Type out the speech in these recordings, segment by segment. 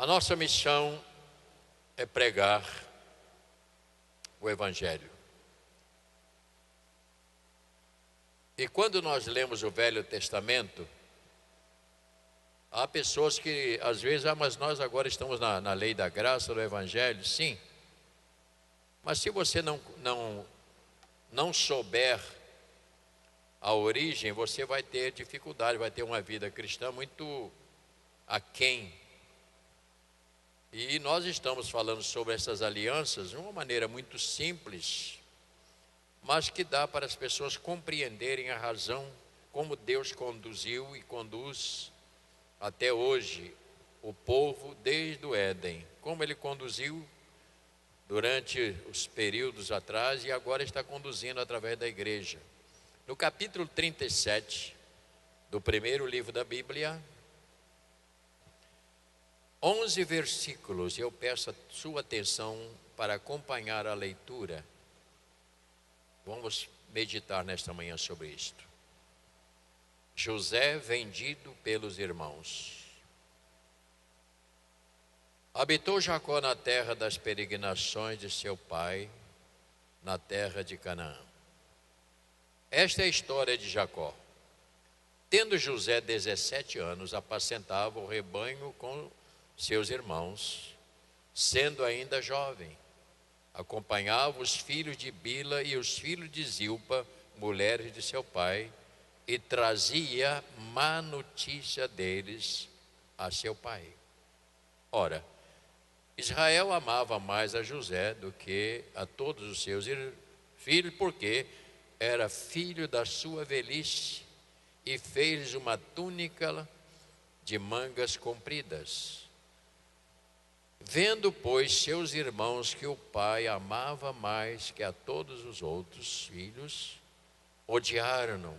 A nossa missão é pregar o Evangelho. E quando nós lemos o Velho Testamento, há pessoas que às vezes, mas nós agora estamos na lei da graça do Evangelho, sim. Mas se você não souber a origem, você vai ter dificuldade, vai ter uma vida cristã muito aquém. E nós estamos falando sobre essas alianças de uma maneira muito simples, mas que dá para as pessoas compreenderem a razão como Deus conduziu e conduz até hoje o povo desde o Éden, como Ele conduziu durante os períodos atrás e agora está conduzindo através da igreja. No capítulo 37 do primeiro livro da Bíblia, 11 versículos, eu peço a sua atenção para acompanhar a leitura. Vamos meditar nesta manhã sobre isto. José vendido pelos irmãos. Habitou Jacó na terra das peregrinações de seu pai, na terra de Canaã. Esta é a história de Jacó. Tendo José 17 anos, apacentava o rebanho com seus irmãos, sendo ainda jovem. Acompanhava os filhos de Bila e os filhos de Zilpa, mulheres de seu pai, e trazia má notícia deles a seu pai. Ora, Israel amava mais a José do que a todos os seus filhos, porque era filho da sua velhice, e fez uma túnica de mangas compridas. Vendo, pois, seus irmãos que o pai amava mais que a todos os outros filhos, odiaram-no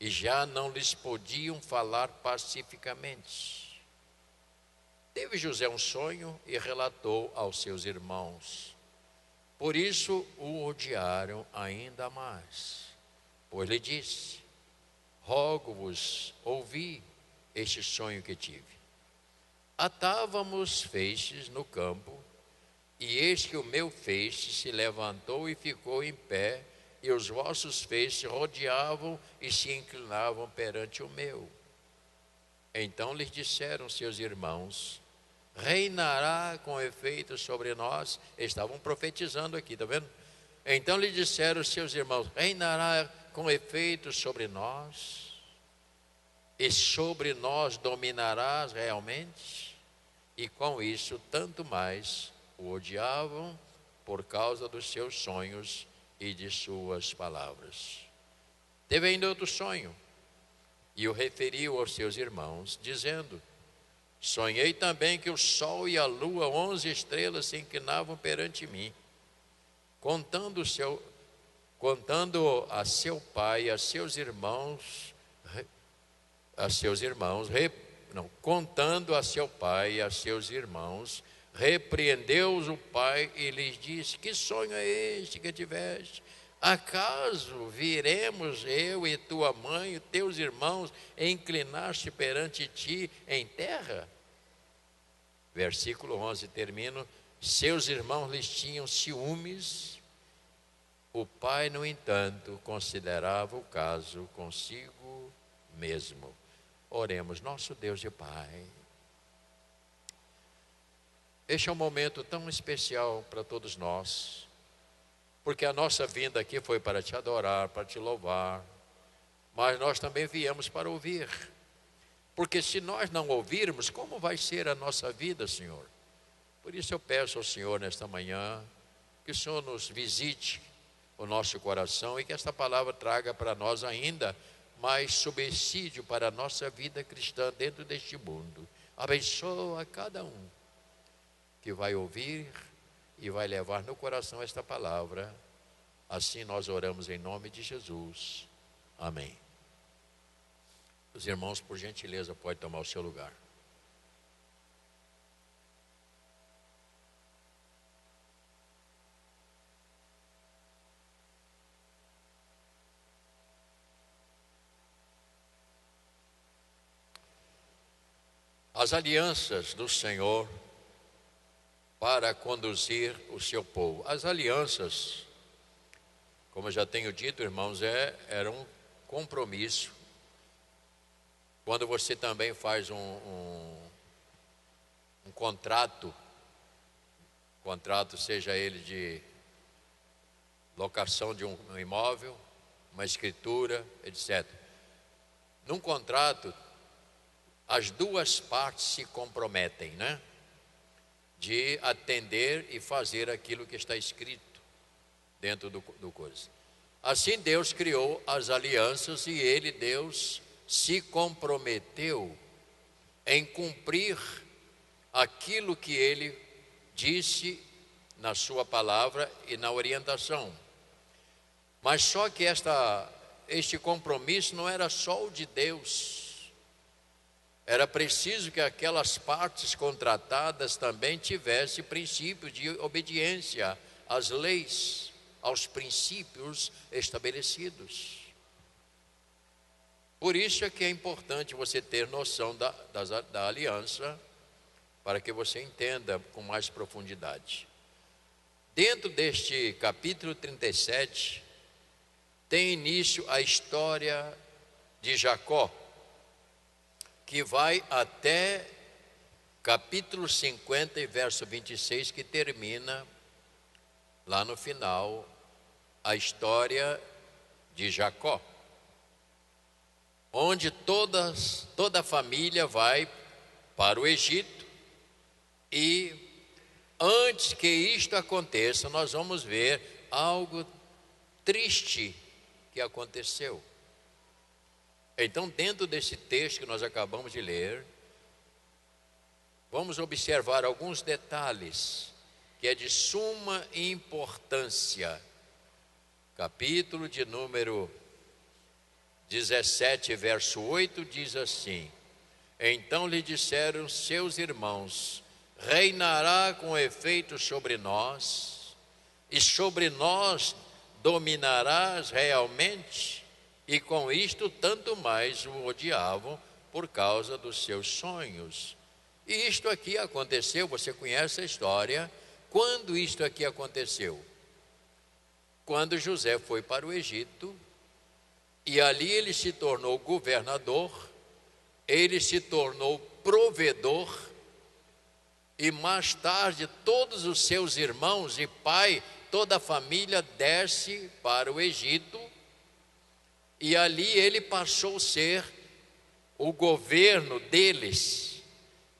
e já não lhes podiam falar pacificamente. Teve José um sonho e relatou aos seus irmãos. Por isso o odiaram ainda mais. Pois lhe disse: rogo-vos, ouvi este sonho que tive. Atávamos feixes no campo, e eis que o meu feixe se levantou e ficou em pé, e os vossos feixes rodeavam e se inclinavam perante o meu. Então lhes disseram seus irmãos: reinará com efeito sobre nós. Estavam profetizando aqui, está vendo? Então lhe disseram seus irmãos: reinará com efeito sobre nós, e sobre nós dominarás realmente? E com isso, tanto mais o odiavam por causa dos seus sonhos e de suas palavras. Teve ainda outro sonho, e o referiu aos seus irmãos, dizendo: sonhei também que o sol e a lua, 11 estrelas, se inclinavam perante mim. Contando a seu pai e a seus irmãos, contando a seu pai e a seus irmãos, repreendeu-os o pai e lhes disse: que sonho é este que tiveste? Acaso viremos eu e tua mãe e teus irmãos inclinar-se perante ti em terra? Versículo 11, termino. Seus irmãos lhes tinham ciúmes. O pai, no entanto, considerava o caso consigo mesmo. Oremos. Nosso Deus e Pai, este é um momento tão especial para todos nós, porque a nossa vinda aqui foi para te adorar, para te louvar, mas nós também viemos para ouvir, porque se nós não ouvirmos, como vai ser a nossa vida, Senhor? Por isso eu peço ao Senhor nesta manhã, que o Senhor nos visite o nosso coração e que esta palavra traga para nós ainda mais subsídio para a nossa vida cristã dentro deste mundo. Abençoa cada um que vai ouvir e vai levar no coração esta palavra. Assim nós oramos em nome de Jesus. Amém. Os irmãos, por gentileza, podem tomar o seu lugar. as alianças do Senhor para conduzir o seu povo. As alianças, como eu já tenho dito, irmãos, era um compromisso. Quando você também faz um contrato, seja ele de locação de um imóvel, uma escritura, etc. Num contrato, as duas partes se comprometem, né? De atender e fazer aquilo que está escrito dentro do coisa. Assim Deus criou as alianças e Deus, se comprometeu em cumprir aquilo que Ele disse na sua palavra e na orientação. Mas só que este compromisso não era só o de Deus. Era preciso que aquelas partes contratadas também tivessem princípios de obediência às leis, aos princípios estabelecidos. Por isso é que é importante você ter noção da aliança, para que você entenda com mais profundidade. Dentro deste capítulo 37, tem início a história de Jacó, que vai até capítulo 50 e verso 26, que termina lá no final a história de Jacó, onde toda a família vai para o Egito. E antes que isto aconteça, nós vamos ver algo triste que aconteceu. Então, dentro desse texto que nós acabamos de ler, vamos observar alguns detalhes que é de suma importância. Capítulo de número 17, verso 8, diz assim: então lhe disseram seus irmãos: reinará com efeito sobre nós, e sobre nós dominarás realmente? E com isto tanto mais o odiavam por causa dos seus sonhos. E isto aqui aconteceu, você conhece a história. Quando isto aqui aconteceu? Quando José foi para o Egito, e ali ele se tornou governador, ele se tornou provedor, e mais tarde todos os seus irmãos e pai, toda a família desce para o Egito, e ali ele passou a ser o governo deles.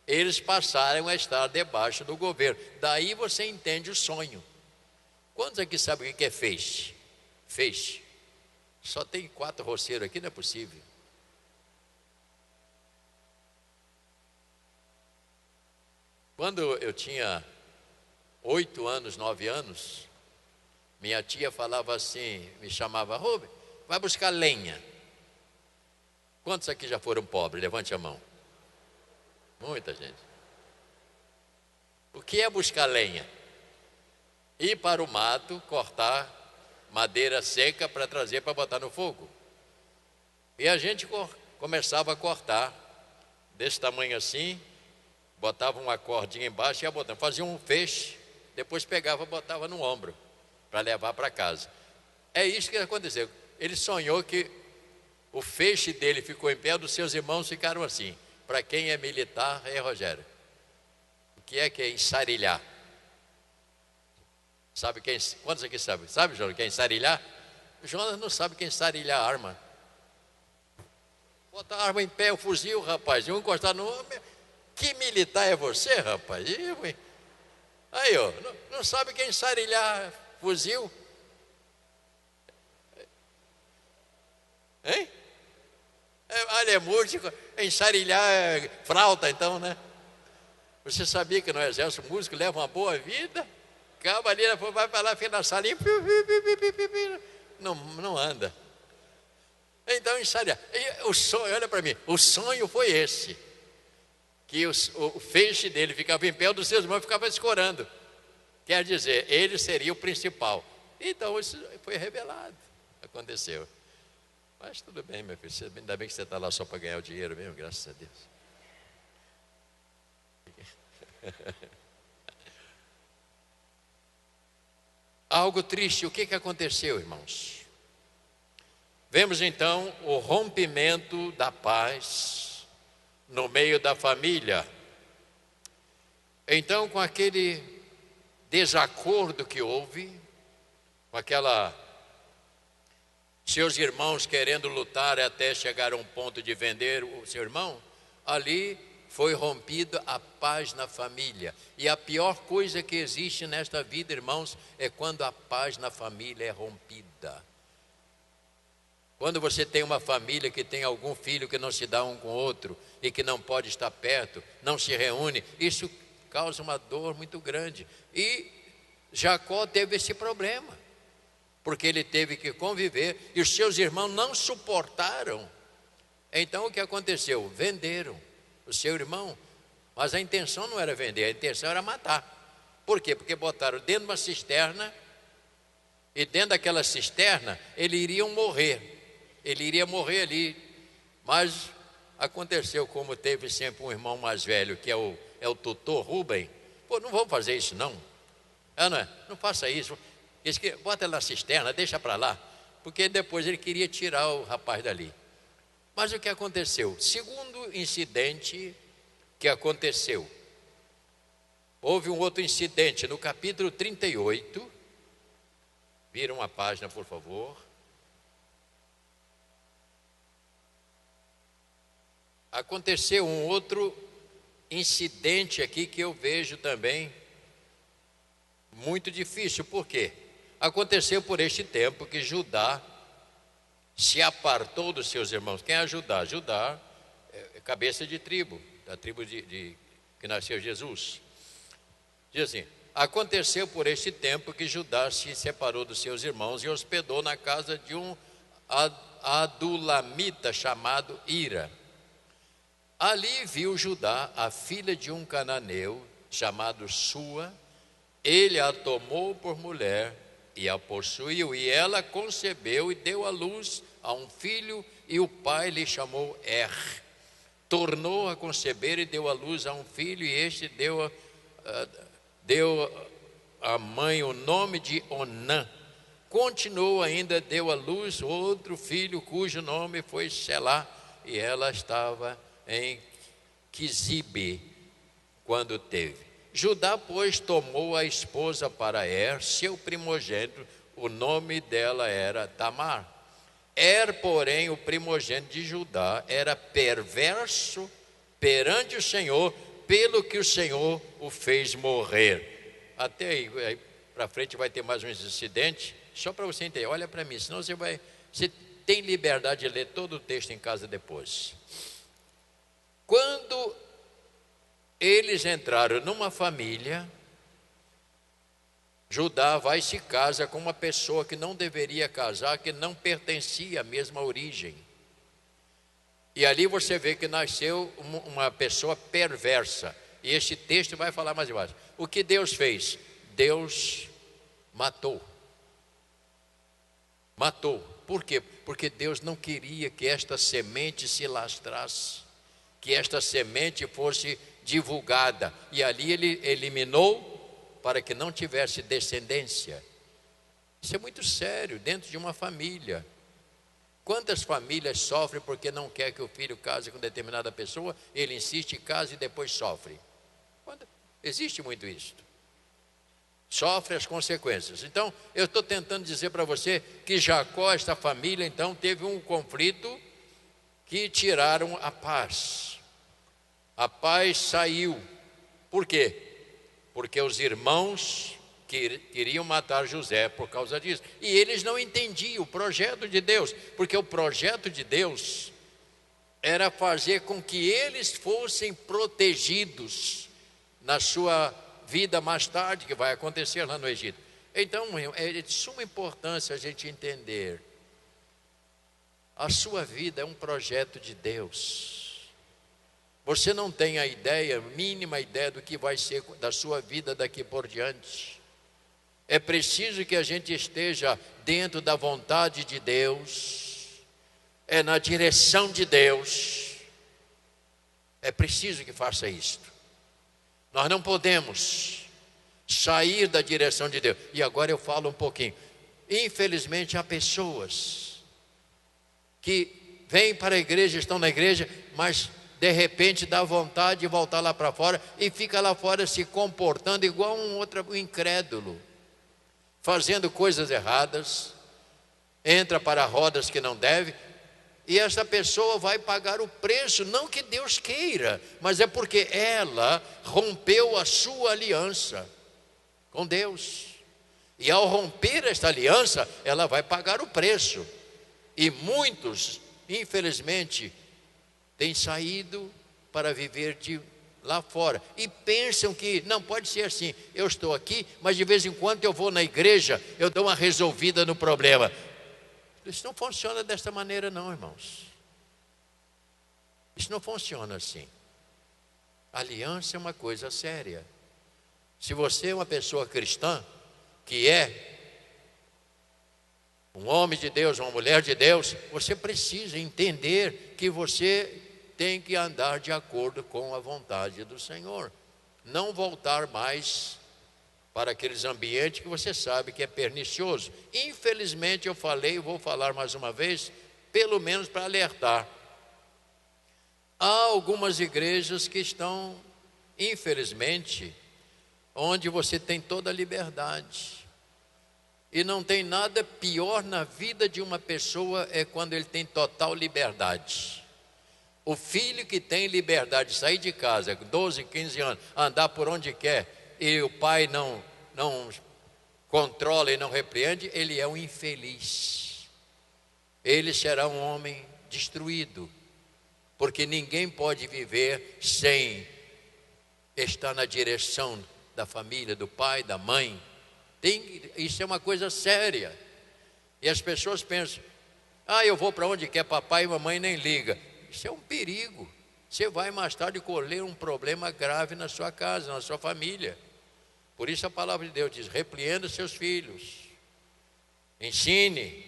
Eles passaram a estar debaixo do governo. Daí você entende o sonho. Quantos aqui sabem o que é feixe? Feixe. Só tem 4 roceiros aqui, não é possível. Quando eu tinha 8 anos, 9 anos, minha tia falava assim, me chamava: Rubem, vai buscar lenha. Quantos aqui já foram pobres? Levante a mão. Muita gente. O que é buscar lenha? Ir para o mato, cortar madeira seca para trazer para botar no fogo. E a gente começava a cortar desse tamanho assim, botava uma cordinha embaixo e ia botando, fazia um feixe, depois pegava e botava no ombro para levar para casa. É isso que aconteceu. Ele sonhou que o feixe dele ficou em pé, dos seus irmãos ficaram assim. Para quem é militar, Rogério, o que é ensarilhar? Sabe quem? Quantos aqui sabem? Sabe, Jonas, quem é ensarilhar? O Jonas não sabe quem é ensarilhar a arma. Bota a arma em pé, o fuzil, rapaz, e um encostar no homem. Que militar é você, rapaz? Aí, ó, não sabe quem é ensarilhar fuzil? Hein? Olha, é músico, ensarilhar frauta, então, né? Você sabia que no exército o músico leva uma boa vida? Acaba ali, vai para lá, fica na salinha, não anda. Então, ensaiar. O sonho, olha para mim, o sonho foi esse: que o feixe dele ficava em pé, o dos seus irmãos ficava escorando. Quer dizer, ele seria o principal. Então, isso foi revelado, aconteceu. Mas tudo bem, meu filho, ainda bem que você está lá só para ganhar o dinheiro mesmo, graças a Deus. Algo triste, o que aconteceu, irmãos? Vemos então o rompimento da paz no meio da família. Então, com aquele desacordo que houve, com aquela seus irmãos querendo lutar até chegar a um ponto de vender o seu irmão, ali foi rompida a paz na família. E a pior coisa que existe nesta vida, irmãos, é quando a paz na família é rompida. Quando você tem uma família que tem algum filho que não se dá um com o outro e que não pode estar perto, não se reúne, isso causa uma dor muito grande. E Jacó teve esse problema, porque ele teve que conviver e os seus irmãos não suportaram. Então o que aconteceu? Venderam o seu irmão, mas a intenção não era vender, a intenção era matar. Por quê? Porque botaram dentro de uma cisterna e dentro daquela cisterna ele iria morrer ali. Mas aconteceu como teve sempre um irmão mais velho, que é o tutor Rubem. Pô, não vamos fazer isso não. Não faça isso. Diz que bota ele na cisterna, deixa para lá, porque depois ele queria tirar o rapaz dali. Mas o que aconteceu? Segundo incidente que aconteceu, houve um outro incidente no capítulo 38. Viram a página, por favor. Aconteceu um outro incidente aqui que eu vejo também muito difícil. Por quê? Aconteceu por este tempo que Judá se apartou dos seus irmãos. Quem é Judá? Judá é cabeça de tribo, da tribo que nasceu Jesus. Diz assim: aconteceu por este tempo que Judá se separou dos seus irmãos e hospedou na casa de um adulamita chamado Ira. Ali viu Judá a filha de um cananeu chamado Sua. Ele a tomou por mulher e a possuiu, e ela concebeu e deu à luz a um filho, e o pai lhe chamou Tornou a conceber e deu à luz a um filho, e este deu à mãe o nome de Onã. Continuou ainda, deu à luz outro filho, cujo nome foi Selá, e ela estava em Quizibe quando teve. Judá, pois, tomou a esposa para seu primogênito, o nome dela era Tamar. Porém, o primogênito de Judá, era perverso perante o Senhor, pelo que o Senhor o fez morrer. Até aí para frente vai ter mais um incidente, só para você entender. Olha para mim, senão você tem liberdade de ler todo o texto em casa depois. Quando eles entraram numa família, Judá vai e se casa com uma pessoa que não deveria casar, que não pertencia à mesma origem. E ali você vê que nasceu uma pessoa perversa. E este texto vai falar mais embaixo. O que Deus fez? Deus matou. Matou. Por quê? Porque Deus não queria que esta semente se lastrasse, que esta semente fosse divulgada. E ali ele eliminou para que não tivesse descendência. Isso é muito sério dentro de uma família. Quantas famílias sofrem porque não quer que o filho case com determinada pessoa, ele insiste em casa e depois sofre. Existe muito isso. Sofre as consequências. Então, eu estou tentando dizer para você que Jacó, esta família, então, teve um conflito que tiraram a paz. A paz saiu. Por quê? Porque os irmãos queriam matar José por causa disso. E eles não entendiam o projeto de Deus, porque o projeto de Deus era fazer com que eles fossem protegidos na sua vida mais tarde, que vai acontecer lá no Egito. Então, é de suma importância a gente entender. A sua vida é um projeto de Deus. Você não tem a mínima ideia do que vai ser da sua vida daqui por diante. É preciso que a gente esteja dentro da vontade de Deus, na direção de Deus. É preciso que faça isto. Nós não podemos sair da direção de Deus. E agora eu falo um pouquinho. Infelizmente há pessoas que vêm para a igreja, estão na igreja, mas de repente dá vontade de voltar lá para fora e fica lá fora se comportando igual um incrédulo, fazendo coisas erradas, entra para rodas que não deve, e essa pessoa vai pagar o preço, não que Deus queira, mas é porque ela rompeu a sua aliança com Deus. E ao romper esta aliança, ela vai pagar o preço. E muitos, infelizmente, têm saído para viver de lá fora e pensam que não pode ser assim. Eu estou aqui, mas de vez em quando eu vou na igreja, eu dou uma resolvida no problema. Isso não funciona desta maneira não, irmãos. Isso não funciona assim. Aliança é uma coisa séria. Se você é uma pessoa cristã, que é um homem de Deus, uma mulher de Deus, você precisa entender que você tem que andar de acordo com a vontade do Senhor. Não voltar mais para aqueles ambientes que você sabe que é pernicioso. Infelizmente eu falei e vou falar mais uma vez, pelo menos para alertar. Há algumas igrejas que estão, infelizmente, onde você tem toda a liberdade. E não tem nada pior na vida de uma pessoa é quando ele tem total liberdade. O filho que tem liberdade de sair de casa, 12, 15 anos, andar por onde quer, e o pai não controla e não repreende, ele é um infeliz. Ele será um homem destruído, porque ninguém pode viver sem estar na direção da família, do pai, da mãe. Isso é uma coisa séria. E as pessoas pensam, eu vou para onde quer, papai e mamãe nem liga. Isso é um perigo. Você vai mais tarde colher um problema grave na sua casa, na sua família. Por isso a palavra de Deus diz, repreenda seus filhos, ensine,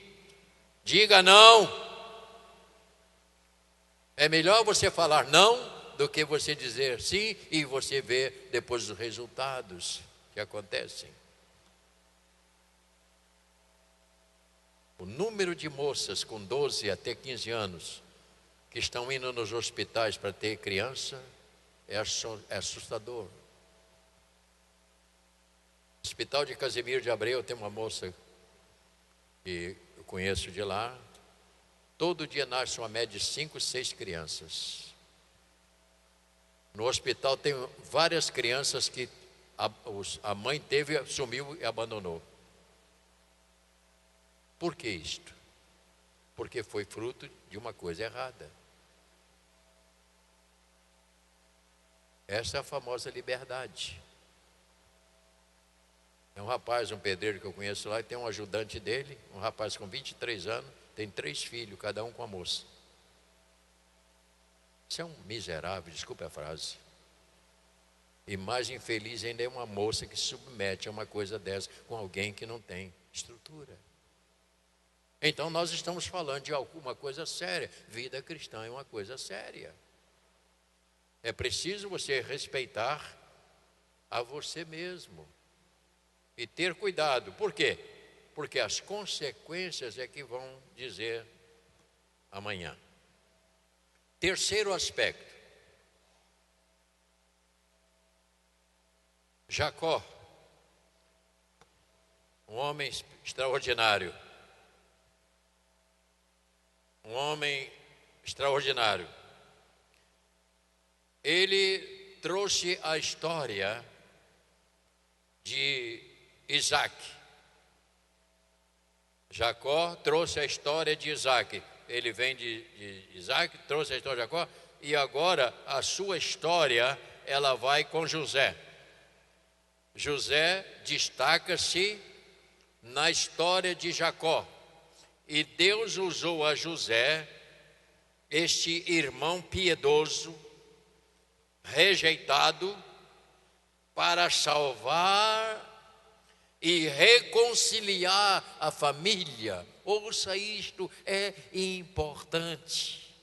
diga não. É melhor você falar não do que você dizer sim e você ver depois os resultados que acontecem. O número de moças com 12 até 15 anos que estão indo nos hospitais para ter criança é assustador. No Hospital de Casimiro de Abreu tem uma moça que eu conheço de lá. Todo dia nasce uma média de 5, 6 crianças. No hospital tem várias crianças que a mãe teve, sumiu e abandonou. Por que isto? Porque foi fruto de uma coisa errada. Essa é a famosa liberdade. É um rapaz, um pedreiro que eu conheço lá, e tem um ajudante dele, um rapaz com 23 anos, tem 3 filhos, cada um com a moça. Isso é um miserável, desculpe a frase. E mais infeliz ainda é uma moça que se submete a uma coisa dessa com alguém que não tem estrutura. Então nós estamos falando de alguma coisa séria. Vida cristã é uma coisa séria. É preciso você respeitar a você mesmo e ter cuidado. Por quê? Porque as consequências é que vão dizer amanhã. Terceiro aspecto. Jacó, um homem extraordinário. Um homem extraordinário. Ele trouxe a história de Isaac. Jacó trouxe a história de Isaac. Ele vem de Isaac, trouxe a história de Jacó, e agora a sua história, ela vai com José. José destaca-se na história de Jacó. E Deus usou a José, este irmão piedoso, rejeitado, para salvar e reconciliar a família. Ouça isto, é importante.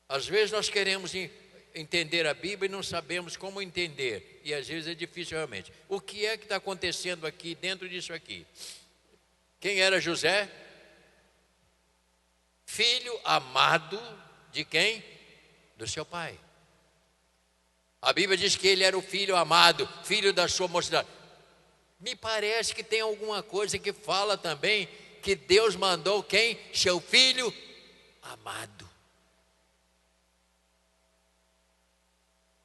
Às vezes nós queremos entender a Bíblia e não sabemos como entender. E às vezes é difícil realmente. O que é que está acontecendo aqui, dentro disso aqui? Quem era José? Filho amado de quem? Do seu pai. A Bíblia diz que ele era o filho amado, filho da sua mocidade. Me parece que tem alguma coisa que fala também que Deus mandou quem? Seu filho amado.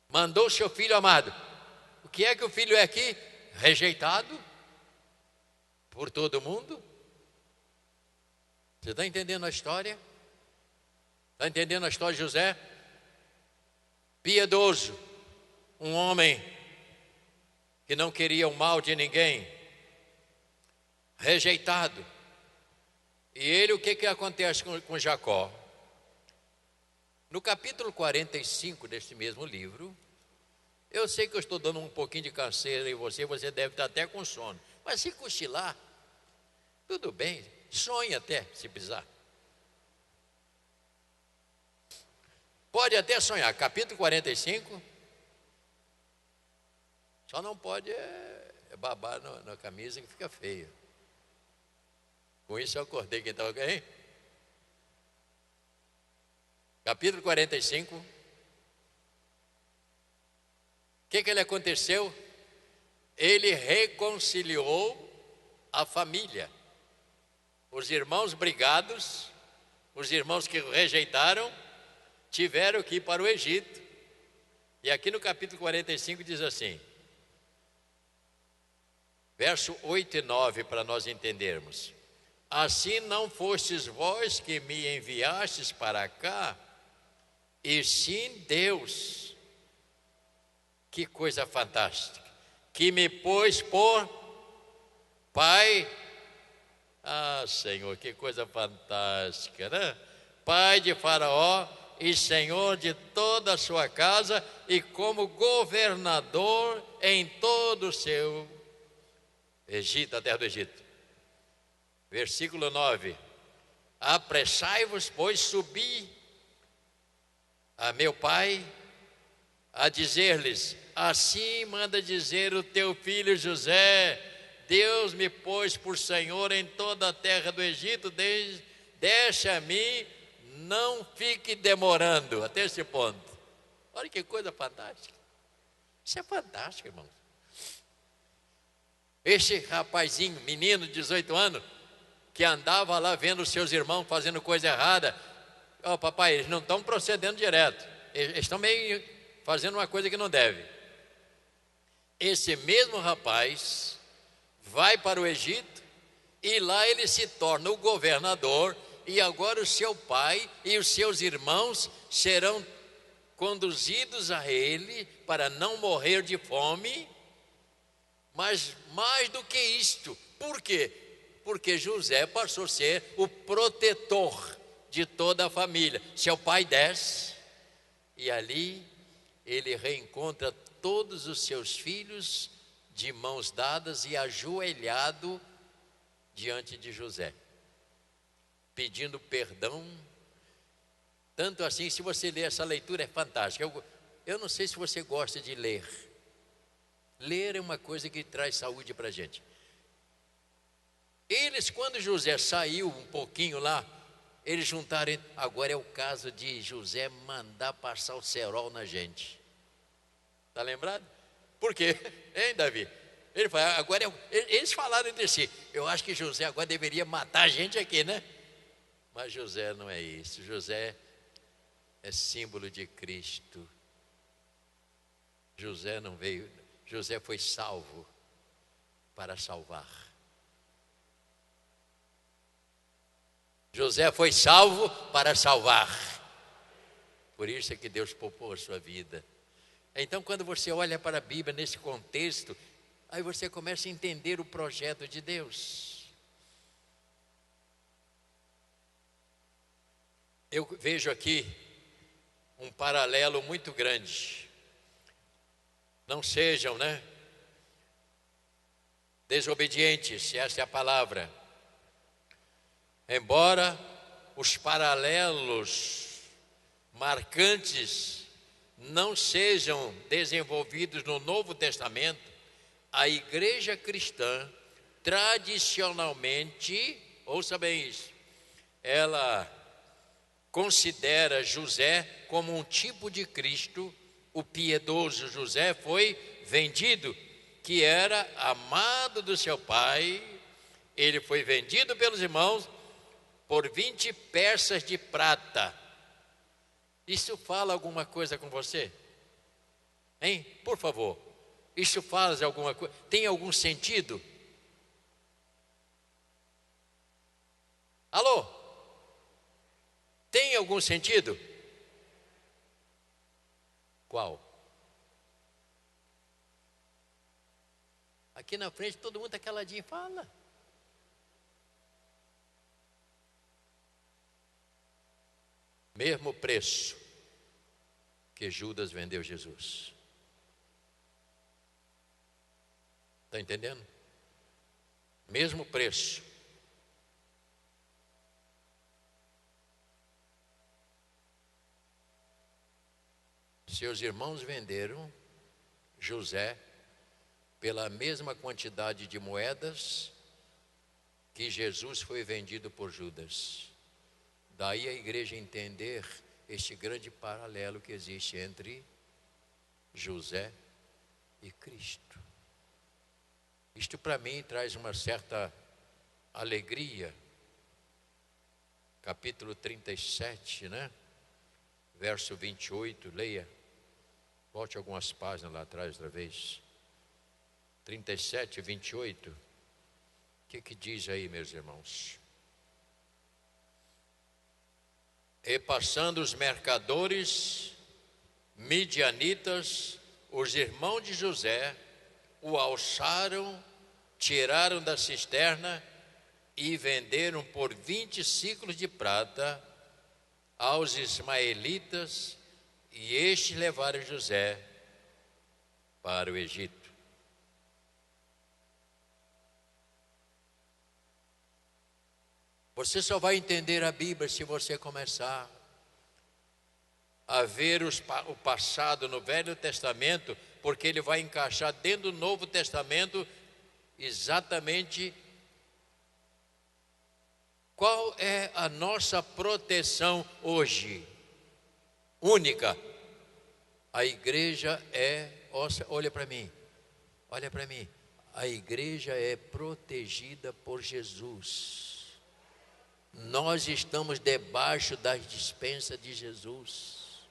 Mandou seu filho amado. O que é que o filho é aqui? Rejeitado por todo mundo. Você está entendendo a história? Está entendendo a história de José? Piedoso, um homem que não queria o mal de ninguém, rejeitado. E ele, o que acontece com Jacó? No capítulo 45 deste mesmo livro, eu sei que eu estou dando um pouquinho de canseira em você, você deve estar até com sono, mas se cochilar, tudo bem, sonhe até, se precisar. Pode até sonhar, capítulo 45, só não pode babar na camisa que fica feio. Com isso eu acordei, quem estava aqui? Capítulo 45. O que ele aconteceu? Ele reconciliou a família. Os irmãos brigados, os irmãos que o rejeitaram, tiveram que ir para o Egito. E aqui no capítulo 45 diz assim, verso 8 e 9, para nós entendermos. Assim não fostes vós que me enviastes para cá, e sim Deus. Que coisa fantástica. Que me pôs por pai. Ah, Senhor, que coisa fantástica, né? Pai de Faraó e senhor de toda a sua casa, e como governador em todo o seu Egito, a terra do Egito. Versículo 9. Apressai-vos, pois, subi a meu pai, a dizer-lhes, assim manda dizer o teu filho José, Deus me pôs por senhor em toda a terra do Egito, deixa a mim, não fique demorando, até esse ponto. Olha que coisa fantástica. Isso é fantástico, irmãos. Este rapazinho, menino de 18 anos, que andava lá vendo os seus irmãos fazendo coisa errada. Ó, papai, eles não estão procedendo direto. Eles estão meio fazendo uma coisa que não deve. Esse mesmo rapaz vai para o Egito e lá ele se torna o governador, e agora o seu pai e os seus irmãos serão conduzidos a ele para não morrer de fome. Mas mais do que isto, por quê? Porque José passou a ser o protetor de toda a família. Seu pai desce e ali ele reencontra todos os seus filhos de mãos dadas e ajoelhado diante de José, pedindo perdão. Tanto assim, se você ler essa leitura, é fantástica. Eu não sei se você gosta de ler. Ler é uma coisa que traz saúde para a gente. Eles, quando José saiu um pouquinho lá, eles juntaram. Agora é o caso de José mandar passar o cerol na gente. Está lembrado? Por quê? Hein, Davi? Ele falou, agora eles falaram entre si, eu acho que José agora deveria matar a gente aqui, né? Mas José não é isso. José é símbolo de Cristo. José não veio, José foi salvo para salvar. José foi salvo para salvar. Por isso é que Deus poupou a sua vida. Então, quando você olha para a Bíblia nesse contexto, aí você começa a entender o projeto de Deus. Eu vejo aqui um paralelo muito grande. Não sejam, desobedientes, essa é a palavra. Embora os paralelos marcantes não sejam desenvolvidos no Novo Testamento, a igreja cristã, tradicionalmente, ouça bem isso, ela considera José como um tipo de Cristo. O piedoso José foi vendido, que era amado do seu pai. Ele foi vendido pelos irmãos por 20 peças de prata. Isso fala alguma coisa com você? Hein? Por favor. Isso fala alguma coisa? Tem algum sentido? Alô? Tem algum sentido? Qual? Aqui na frente todo mundo está caladinho, fala. Mesmo preço que Judas vendeu Jesus. Está entendendo? Mesmo preço. Seus irmãos venderam José pela mesma quantidade de moedas que Jesus foi vendido por Judas. Daí a igreja entender este grande paralelo que existe entre José e Cristo. Isto para mim traz uma certa alegria. Capítulo 37, né? Verso 28, leia. Volte algumas páginas lá atrás outra vez. 37, 28. O que diz aí, meus irmãos? E passando os mercadores midianitas, os irmãos de José o alçaram, tiraram da cisterna e venderam por 20 siclos de prata aos ismaelitas, e estes levaram José para o Egito. Você só vai entender a Bíblia se você começar a ver o passado no Velho Testamento, porque ele vai encaixar dentro do Novo Testamento exatamente qual é a nossa proteção hoje. Única. A igreja é, olha para mim, a igreja é protegida por Jesus. Nós estamos debaixo das dispensas de Jesus.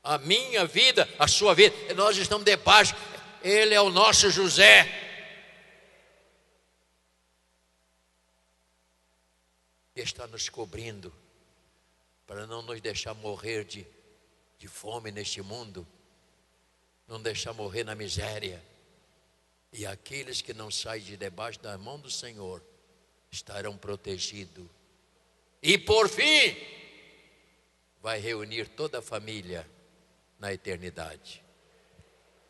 A minha vida, a sua vida, nós estamos debaixo. Ele é o nosso José. Que está nos cobrindo para não nos deixar morrer de fome neste mundo, não deixar morrer na miséria. E aqueles que não saem de debaixo da mão do Senhor estarão protegidos. E por fim, vai reunir toda a família na eternidade.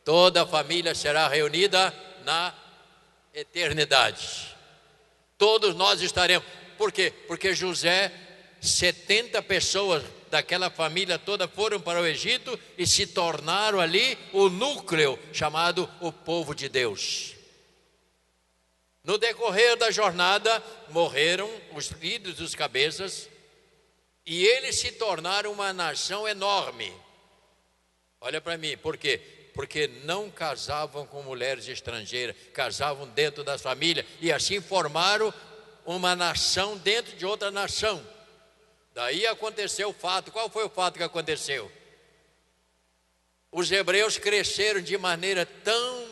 Toda a família será reunida na eternidade. Todos nós estaremos. Por quê? Porque José, 70 pessoas daquela família toda foram para o Egito e se tornaram ali o núcleo chamado o povo de Deus. No decorrer da jornada, morreram os líderes, os cabeças, e eles se tornaram uma nação enorme. Olha para mim, por quê? Porque não casavam com mulheres estrangeiras, casavam dentro das famílias, e assim formaram uma nação dentro de outra nação. Daí aconteceu o fato. Qual foi o fato que aconteceu? Os hebreus cresceram de maneira tão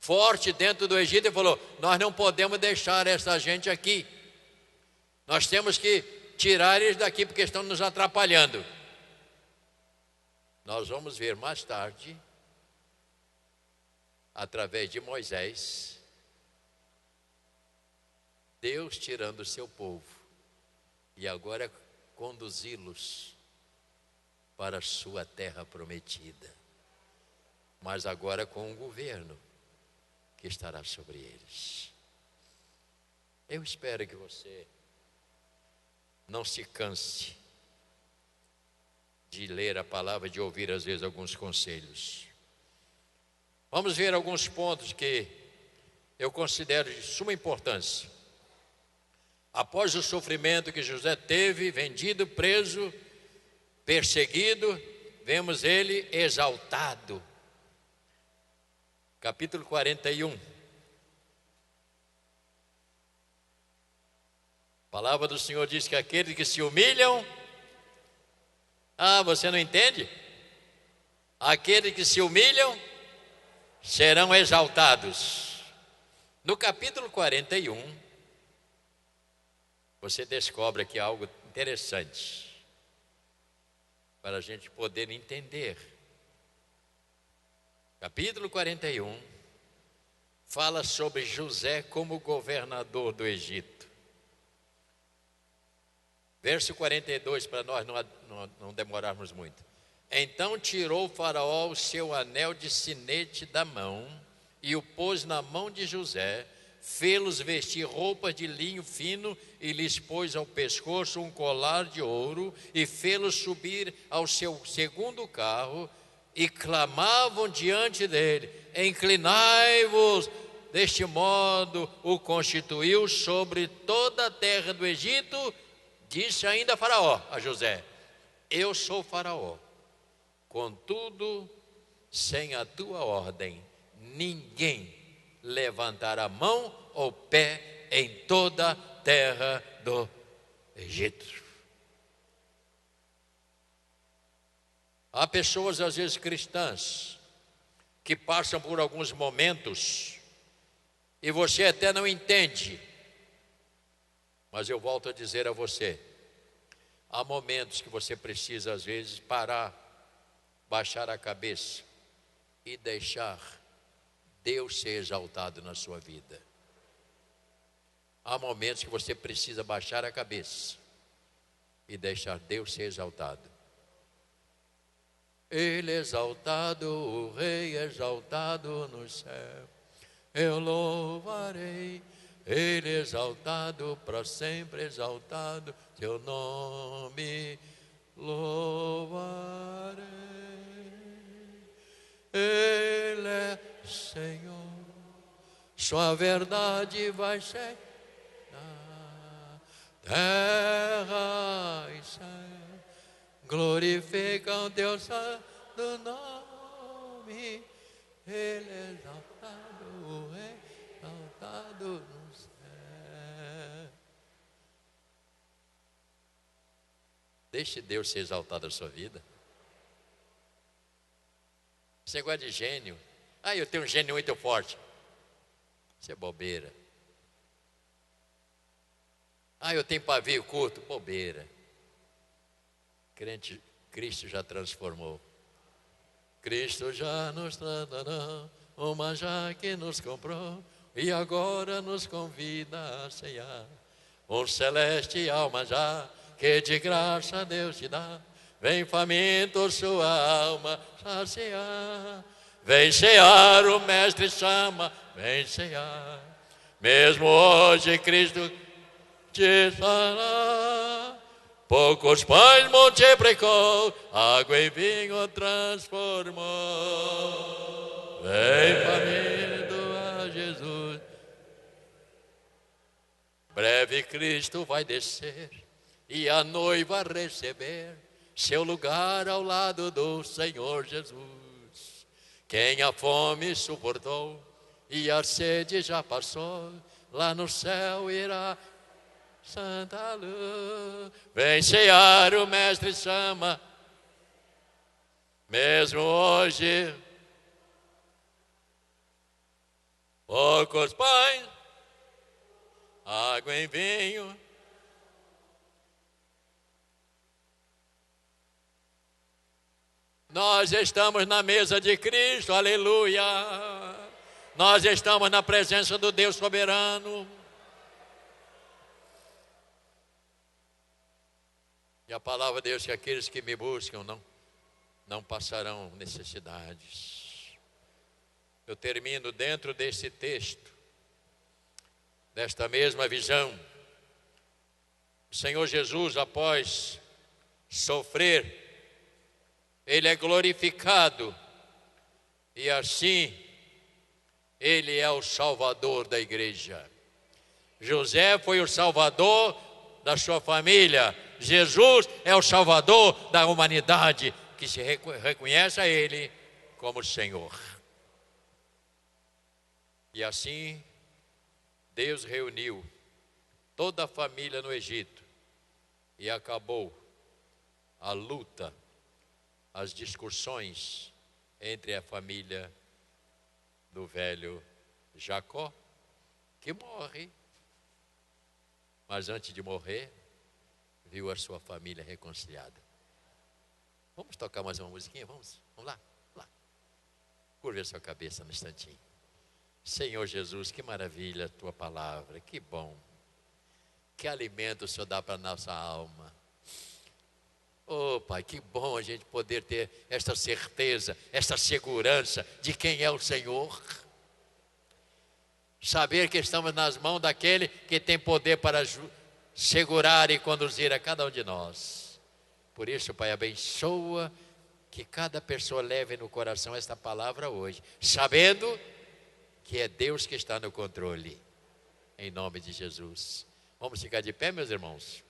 forte dentro do Egito e falou: nós não podemos deixar essa gente aqui. Nós temos que tirar eles daqui porque estão nos atrapalhando. Nós vamos ver mais tarde, através de Moisés, Deus tirando o seu povo e agora conduzi-los para a sua terra prometida, mas agora com um governo que estará sobre eles. Eu espero que você não se canse de ler a palavra, de ouvir às vezes alguns conselhos. Vamos ver alguns pontos que eu considero de suma importância. Após o sofrimento que José teve, vendido, preso, perseguido, vemos ele exaltado. Capítulo 41. A palavra do Senhor diz que aqueles que se humilham, você não entende? Aqueles que se humilham serão exaltados. No capítulo 41, você descobre aqui algo interessante para a gente poder entender. Capítulo 41 fala sobre José como governador do Egito. Verso 42, para nós não demorarmos muito. Então tirou o faraó o seu anel de sinete da mão e o pôs na mão de José, fê-los vestir roupas de linho fino e lhes pôs ao pescoço um colar de ouro e fê-los subir ao seu segundo carro e clamavam diante dele: inclinai-vos. Deste modo o constituiu sobre toda a terra do Egito. Disse ainda Faraó a José: eu sou Faraó, contudo, sem a tua ordem, ninguém levantará mão ou pé em toda a terra do Egito. Há pessoas, às vezes cristãs, que passam por alguns momentos e você até não entende. Mas eu volto a dizer a você, há momentos que você precisa às vezes parar, baixar a cabeça e deixar Deus ser exaltado na sua vida. Há momentos que você precisa baixar a cabeça e deixar Deus ser exaltado. Ele é exaltado, o Rei exaltado no céu, eu louvarei. Ele é exaltado, para sempre exaltado, teu nome louvarei. Ele é Senhor, sua verdade vai chegar, terra e céu glorificam teu santo nome. Ele é exaltado, o Rei exaltado no céu. Deixe Deus ser exaltado na sua vida. Você gosta de gênio? Eu tenho um gênio muito forte. Isso é bobeira. Eu tenho pavio curto. Bobeira. Crente, Cristo já transformou. Cristo já nos tratará, uma já que nos comprou e agora nos convida a ceiar. Um celeste alma já que de graça Deus te dá. Vem faminto sua alma saciar. Vem cear, o mestre chama, vem cear. Mesmo hoje Cristo te fará. Poucos pães multiplicou, água em vinho transformou. Vem faminto a Jesus. Breve Cristo vai descer e a noiva receber seu lugar ao lado do Senhor Jesus. Quem a fome suportou e a sede já passou, lá no céu irá Santa luz. Vem cear, o mestre chama. Mesmo hoje, poucos pães, água em vinho. Nós estamos na mesa de Cristo, aleluia. Nós estamos na presença do Deus soberano. E a palavra de Deus que aqueles que me buscam não passarão necessidades. Eu termino dentro desse texto, desta mesma visão. O Senhor Jesus, após sofrer Ele é glorificado, e assim Ele é o Salvador da igreja. José foi o Salvador da sua família. Jesus é o Salvador da humanidade, que se reconhece a Ele como Senhor. E assim, Deus reuniu toda a família no Egito e acabou a luta, as discussões entre a família do velho Jacó, que morre. Mas antes de morrer, viu a sua família reconciliada. Vamos tocar mais uma musiquinha? Vamos lá, lá. Curva a sua cabeça no instantinho. Senhor Jesus, que maravilha a tua palavra, que bom. Que alimento o Senhor dá para a nossa alma. Oh, Pai, que bom a gente poder ter esta certeza, esta segurança de quem é o Senhor. Saber que estamos nas mãos daquele que tem poder para segurar e conduzir a cada um de nós. Por isso, Pai, abençoa que cada pessoa leve no coração esta palavra hoje, sabendo que é Deus que está no controle. Em nome de Jesus. Vamos ficar de pé, meus irmãos?